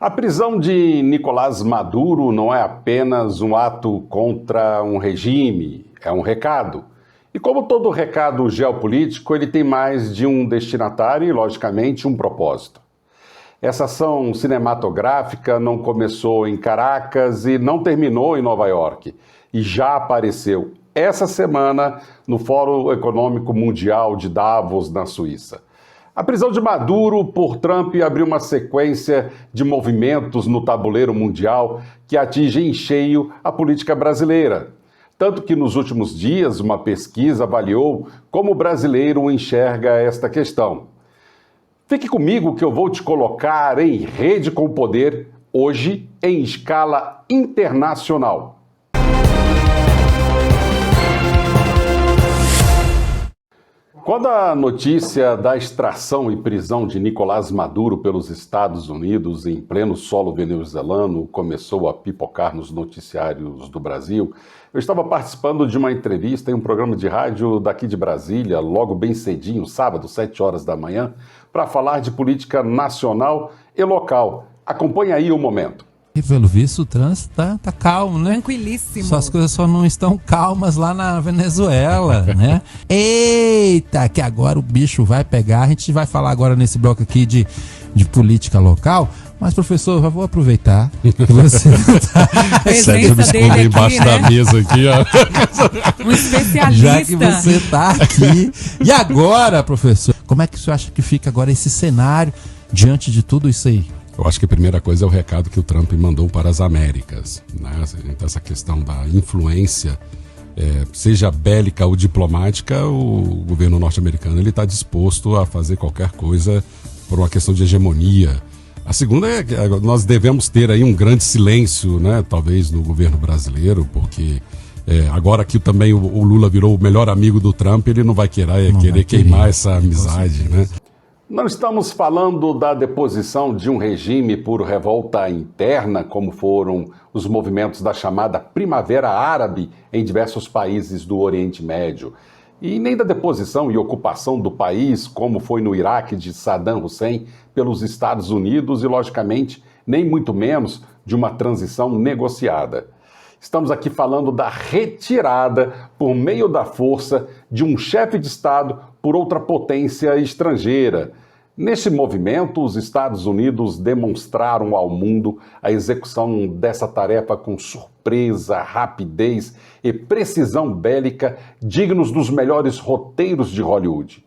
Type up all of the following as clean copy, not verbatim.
A prisão de Nicolás Maduro não é apenas um ato contra um regime, é um recado. E como todo recado geopolítico, ele tem mais de um destinatário e, logicamente, um propósito. Essa ação cinematográfica não começou em Caracas e não terminou em Nova York, e já apareceu essa semana no Fórum Econômico Mundial de Davos, na Suíça. A prisão de Maduro por Trump abriu uma sequência de movimentos no tabuleiro mundial que atinge em cheio a política brasileira. Tanto que nos últimos dias uma pesquisa avaliou como o brasileiro enxerga esta questão. Fique comigo que eu vou te colocar em rede com o poder, hoje em escala internacional. Quando a notícia da extração e prisão de Nicolás Maduro pelos Estados Unidos em pleno solo venezuelano começou a pipocar nos noticiários do Brasil, eu estava participando de uma entrevista em um programa de rádio daqui de Brasília, logo bem cedinho, sábado, 7 horas da manhã, para falar de política nacional e local. Acompanhe aí o momento. E pelo visto o trânsito tá calmo, né? Tranquilíssimo. Só as coisas só não estão calmas lá na Venezuela, né? Eita, que agora o bicho vai pegar. A gente vai falar agora nesse bloco aqui de política local. Mas, professor, eu vou aproveitar que você Presença me esconder dele embaixo aqui, né? da mesa aqui, ó. Um especialista. Já que você tá aqui. E agora, professor, como é que o senhor acha que fica agora esse cenário diante de tudo isso aí? Eu acho que a primeira coisa é o recado que o Trump mandou para as Américas, né? Então, essa questão da influência, seja bélica ou diplomática, o governo norte-americano está disposto a fazer qualquer coisa por uma questão de hegemonia. A segunda é que nós devemos ter aí um grande silêncio, né? Talvez no governo brasileiro, porque agora que também o Lula virou o melhor amigo do Trump, ele não vai querer queimar essa amizade, né? Não estamos falando da deposição de um regime por revolta interna, como foram os movimentos da chamada Primavera Árabe em diversos países do Oriente Médio, e nem da deposição e ocupação do país, como foi no Iraque de Saddam Hussein pelos Estados Unidos e, logicamente, nem muito menos de uma transição negociada. Estamos aqui falando da retirada, por meio da força, de um chefe de Estado por outra potência estrangeira. Neste movimento, os Estados Unidos demonstraram ao mundo a execução dessa tarefa com surpresa, rapidez e precisão bélica dignos dos melhores roteiros de Hollywood.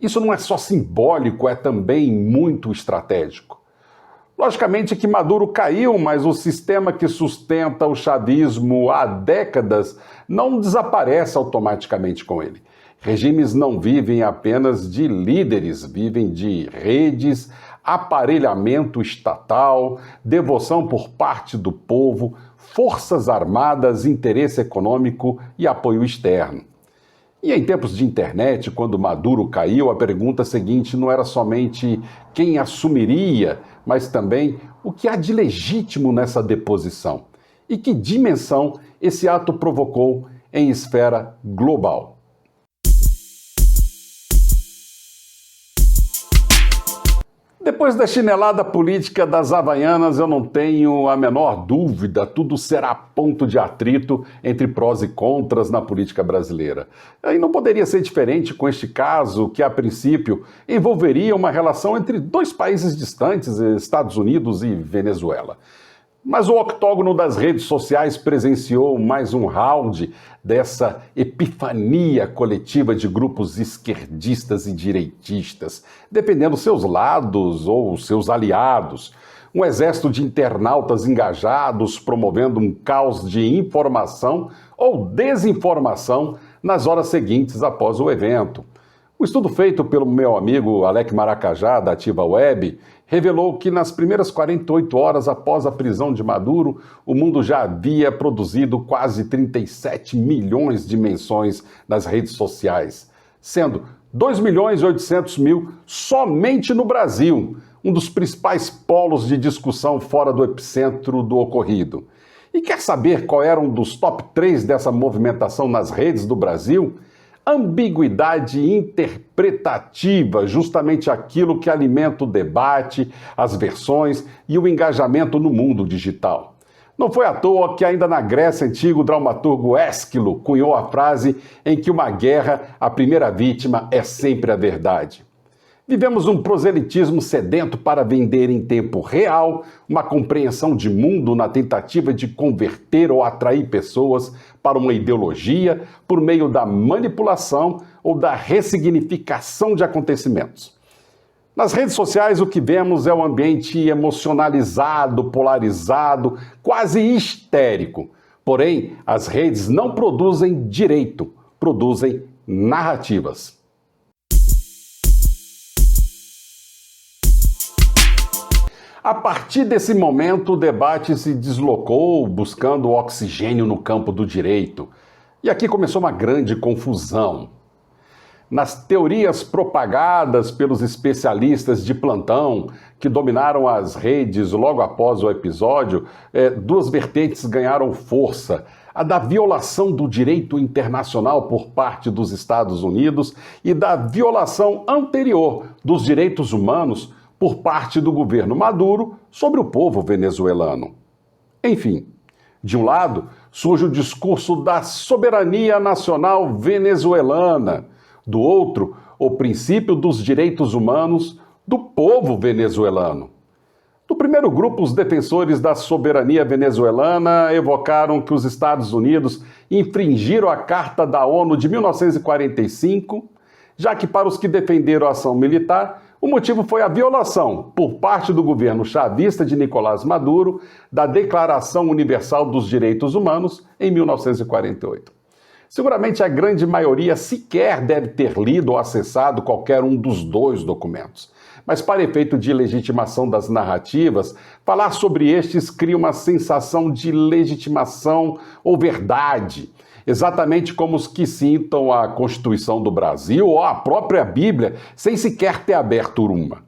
Isso não é só simbólico, é também muito estratégico. Logicamente que Maduro caiu, mas o sistema que sustenta o chavismo há décadas não desaparece automaticamente com ele. Regimes não vivem apenas de líderes, vivem de redes, aparelhamento estatal, devoção por parte do povo, forças armadas, interesse econômico e apoio externo. E em tempos de internet, quando Maduro caiu, a pergunta seguinte não era somente quem assumiria, mas também o que há de legítimo nessa deposição e que dimensão esse ato provocou em esfera global. Depois da chinelada política das Havaianas, eu não tenho a menor dúvida, tudo será ponto de atrito entre prós e contras na política brasileira. E não poderia ser diferente com este caso, que a princípio envolveria uma relação entre dois países distantes, Estados Unidos e Venezuela. Mas o octógono das redes sociais presenciou mais um round dessa epifania coletiva de grupos esquerdistas e direitistas, defendendo seus lados ou seus aliados. Um exército de internautas engajados promovendo um caos de informação ou desinformação nas horas seguintes após o evento. Um estudo feito pelo meu amigo Alec Maracajá, da Ativa Web, revelou que nas primeiras 48 horas após a prisão de Maduro, o mundo já havia produzido quase 37 milhões de menções nas redes sociais, sendo 2.800.000 somente no Brasil, um dos principais polos de discussão fora do epicentro do ocorrido. E quer saber qual era um dos top 3 dessa movimentação nas redes do Brasil? ambiguidade interpretativa, justamente aquilo que alimenta o debate, as versões e o engajamento no mundo digital. Não foi à toa que ainda na Grécia Antiga o dramaturgo Ésquilo cunhou a frase em que uma guerra, a primeira vítima é sempre a verdade. Vivemos um proselitismo sedento para vender em tempo real uma compreensão de mundo na tentativa de converter ou atrair pessoas para uma ideologia por meio da manipulação ou da ressignificação de acontecimentos. Nas redes sociais, o que vemos é um ambiente emocionalizado, polarizado, quase histérico. Porém, as redes não produzem direito, produzem narrativas. A partir desse momento, o debate se deslocou buscando oxigênio no campo do direito. E aqui começou uma grande confusão. Nas teorias propagadas pelos especialistas de plantão que dominaram as redes logo após o episódio, duas vertentes ganharam força. A da violação do direito internacional por parte dos Estados Unidos e da violação anterior dos direitos humanos por parte do governo Maduro sobre o povo venezuelano. Enfim, de um lado, surge o discurso da soberania nacional venezuelana. Do outro, o princípio dos direitos humanos do povo venezuelano. Do primeiro grupo, os defensores da soberania venezuelana evocaram que os Estados Unidos infringiram a Carta da ONU de 1945, já que para os que defenderam a ação militar, o motivo foi a violação, por parte do governo chavista de Nicolás Maduro, da Declaração Universal dos Direitos Humanos em 1948. Seguramente a grande maioria sequer deve ter lido ou acessado qualquer um dos dois documentos. Mas para efeito de legitimação das narrativas, falar sobre estes cria uma sensação de legitimação ou verdade, exatamente como os que citam a Constituição do Brasil ou a própria Bíblia, sem sequer ter aberto uma.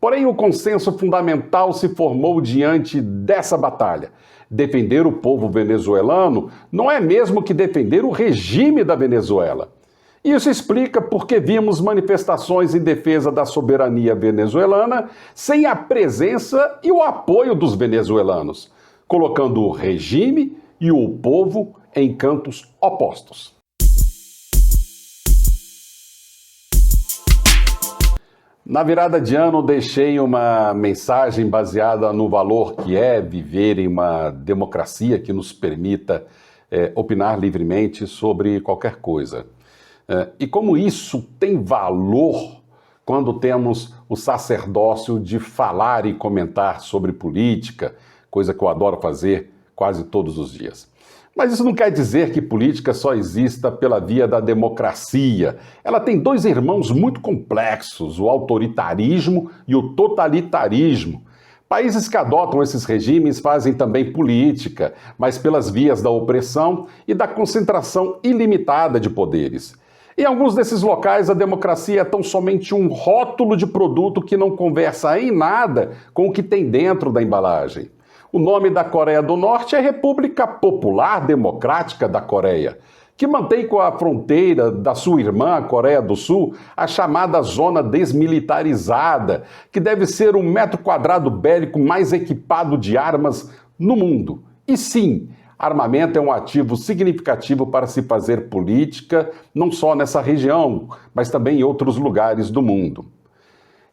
Porém, o consenso fundamental se formou diante dessa batalha. Defender o povo venezuelano não é mesmo que defender o regime da Venezuela. Isso explica porque vimos manifestações em defesa da soberania venezuelana sem a presença e o apoio dos venezuelanos, colocando o regime e o povo em cantos opostos. Na virada de ano, deixei uma mensagem baseada no valor que é viver em uma democracia que nos permita opinar livremente sobre qualquer coisa. E como isso tem valor quando temos o sacerdócio de falar e comentar sobre política, coisa que eu adoro fazer quase todos os dias. Mas isso não quer dizer que política só exista pela via da democracia. Ela tem dois irmãos muito complexos, o autoritarismo e o totalitarismo. Países que adotam esses regimes fazem também política, mas pelas vias da opressão e da concentração ilimitada de poderes. Em alguns desses locais, a democracia é tão somente um rótulo de produto que não conversa em nada com o que tem dentro da embalagem. O nome da Coreia do Norte é República Popular Democrática da Coreia, que mantém com a fronteira da sua irmã, a Coreia do Sul, a chamada zona desmilitarizada, que deve ser o metro quadrado bélico mais equipado de armas no mundo. E sim, armamento é um ativo significativo para se fazer política, não só nessa região, mas também em outros lugares do mundo.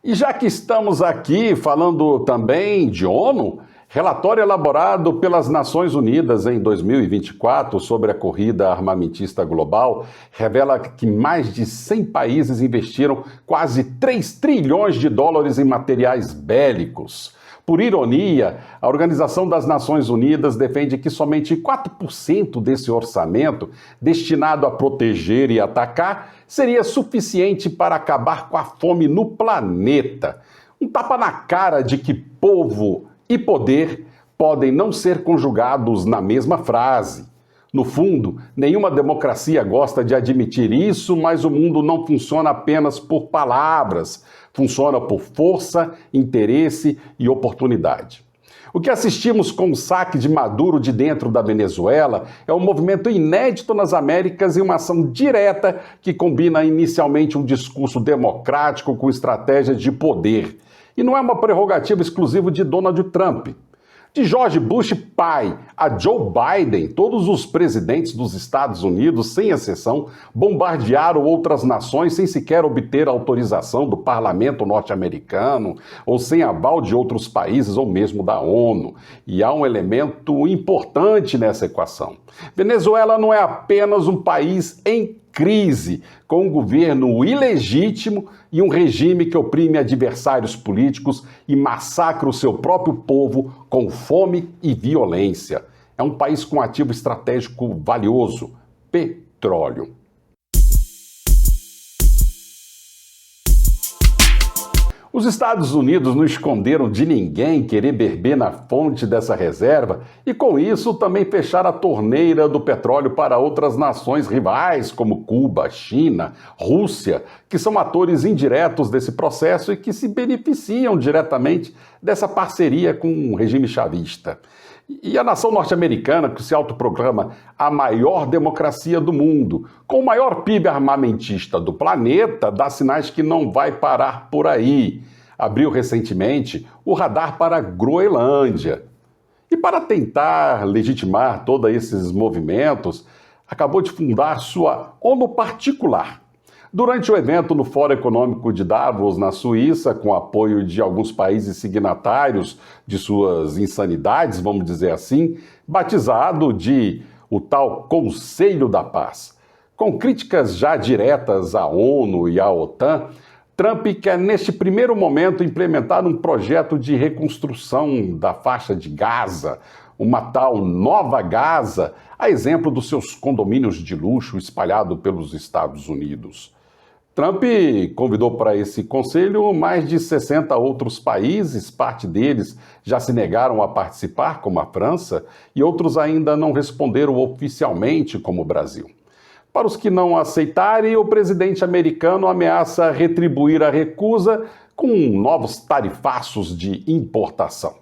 E já que estamos aqui falando também de ONU, relatório elaborado pelas Nações Unidas em 2024 sobre a corrida armamentista global revela que mais de 100 países investiram quase 3 trilhões de dólares em materiais bélicos. Por ironia, a Organização das Nações Unidas defende que somente 4% desse orçamento, destinado a proteger e atacar, seria suficiente para acabar com a fome no planeta. Um tapa na cara de que povo e poder podem não ser conjugados na mesma frase. No fundo, nenhuma democracia gosta de admitir isso, mas o mundo não funciona apenas por palavras, funciona por força, interesse e oportunidade. O que assistimos com o saque de Maduro de dentro da Venezuela é um movimento inédito nas Américas e uma ação direta que combina inicialmente um discurso democrático com estratégia de poder. E não é uma prerrogativa exclusiva de Donald Trump. De George Bush pai a Joe Biden, todos os presidentes dos Estados Unidos, sem exceção, bombardearam outras nações sem sequer obter autorização do parlamento norte-americano ou sem aval de outros países ou mesmo da ONU. E há um elemento importante nessa equação. Venezuela não é apenas um país em crise, com um governo ilegítimo e um regime que oprime adversários políticos e massacra o seu próprio povo com fome e violência. É um país com ativo estratégico valioso: petróleo. Os Estados Unidos não esconderam de ninguém querer beber na fonte dessa reserva e, com isso, também fechar a torneira do petróleo para outras nações rivais, como Cuba, China, Rússia, que são atores indiretos desse processo e que se beneficiam diretamente dessa parceria com o regime chavista. E a nação norte-americana, que se autoproclama a maior democracia do mundo, com o maior PIB armamentista do planeta, dá sinais que não vai parar por aí. Abriu recentemente o radar para a Groenlândia. E para tentar legitimar todos esses movimentos, acabou de fundar sua ONU particular. Durante o evento no Fórum Econômico de Davos, na Suíça, com apoio de alguns países signatários de suas insanidades, vamos dizer assim, batizado de o tal Conselho da Paz. Com críticas já diretas à ONU e à OTAN, Trump quer, neste primeiro momento, implementar um projeto de reconstrução da faixa de Gaza, uma tal Nova Gaza, a exemplo dos seus condomínios de luxo espalhados pelos Estados Unidos. Trump convidou para esse conselho mais de 60 outros países, parte deles já se negaram a participar, como a França, e outros ainda não responderam oficialmente, como o Brasil. Para os que não aceitarem, o presidente americano ameaça retribuir a recusa com novos tarifaços de importação.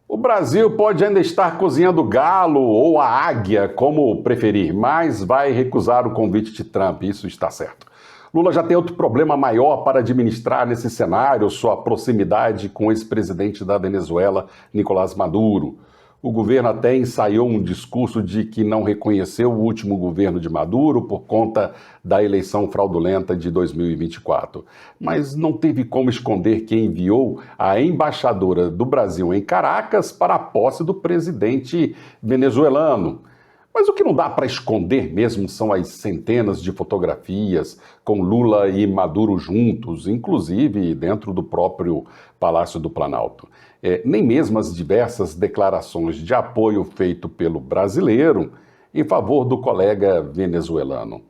O Brasil pode ainda estar cozinhando galo ou a águia, como preferir, mas vai recusar o convite de Trump, isso está certo. Lula já tem outro problema maior para administrar nesse cenário, sua proximidade com o ex-presidente da Venezuela, Nicolás Maduro. O governo até ensaiou um discurso de que não reconheceu o último governo de Maduro por conta da eleição fraudulenta de 2024. Mas não teve como esconder que enviou a embaixadora do Brasil em Caracas para a posse do presidente venezuelano. Mas o que não dá para esconder mesmo são as centenas de fotografias com Lula e Maduro juntos, inclusive dentro do próprio Palácio do Planalto. Nem mesmo as diversas declarações de apoio feito pelo brasileiro em favor do colega venezuelano.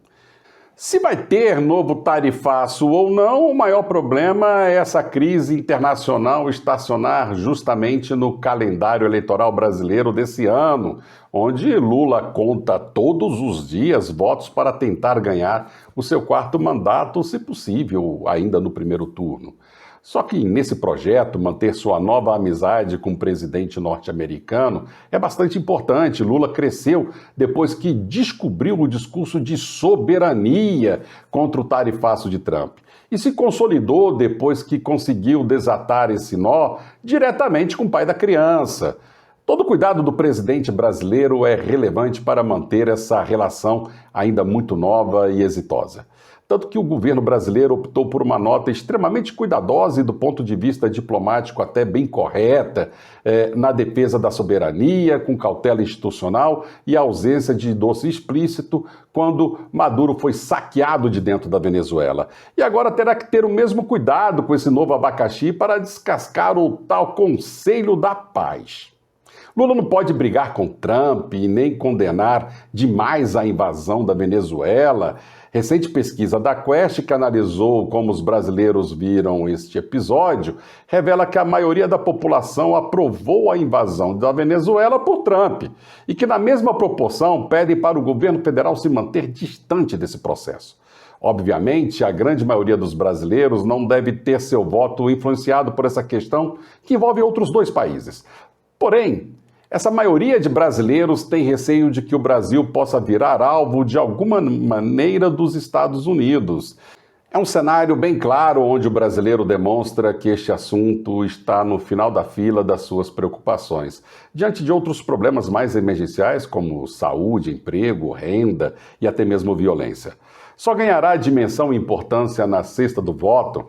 Se vai ter novo tarifaço ou não, o maior problema é essa crise internacional estacionar justamente no calendário eleitoral brasileiro desse ano, onde Lula conta todos os dias votos para tentar ganhar o seu quarto mandato, se possível, ainda no primeiro turno. Só que nesse projeto, manter sua nova amizade com o presidente norte-americano é bastante importante. Lula cresceu depois que descobriu o discurso de soberania contra o tarifaço de Trump. E se consolidou depois que conseguiu desatar esse nó diretamente com o pai da criança. Todo cuidado do presidente brasileiro é relevante para manter essa relação ainda muito nova e exitosa. Tanto que o governo brasileiro optou por uma nota extremamente cuidadosa e, do ponto de vista diplomático, até bem correta, na defesa da soberania, com cautela institucional e ausência de doce explícito, quando Maduro foi saqueado de dentro da Venezuela. E agora terá que ter o mesmo cuidado com esse novo abacaxi para descascar o tal Conselho da Paz. Lula não pode brigar com Trump e nem condenar demais a invasão da Venezuela. Recente pesquisa da Quest, que analisou como os brasileiros viram este episódio, revela que a maioria da população aprovou a invasão da Venezuela por Trump e que, na mesma proporção, pedem para o governo federal se manter distante desse processo. Obviamente, a grande maioria dos brasileiros não deve ter seu voto influenciado por essa questão que envolve outros dois países. Porém, essa maioria de brasileiros tem receio de que o Brasil possa virar alvo de alguma maneira dos Estados Unidos. É um cenário bem claro onde o brasileiro demonstra que este assunto está no final da fila das suas preocupações, diante de outros problemas mais emergenciais como saúde, emprego, renda e até mesmo violência. Só ganhará dimensão e importância na cesta do voto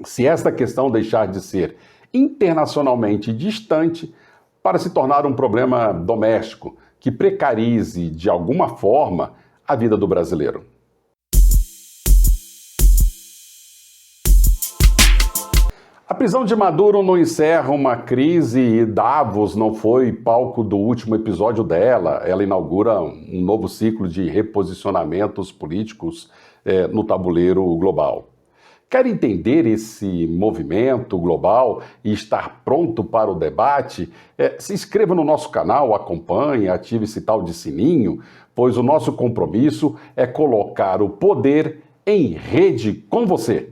se esta questão deixar de ser internacionalmente distante para se tornar um problema doméstico que precarize de alguma forma a vida do brasileiro. A prisão de Maduro não encerra uma crise e Davos não foi palco do último episódio dela. Ela inaugura um novo ciclo de reposicionamentos políticos no tabuleiro global. Quer entender esse movimento global e estar pronto para o debate? Se inscreva no nosso canal, acompanhe, ative esse tal de sininho, pois o nosso compromisso é colocar o poder em rede com você.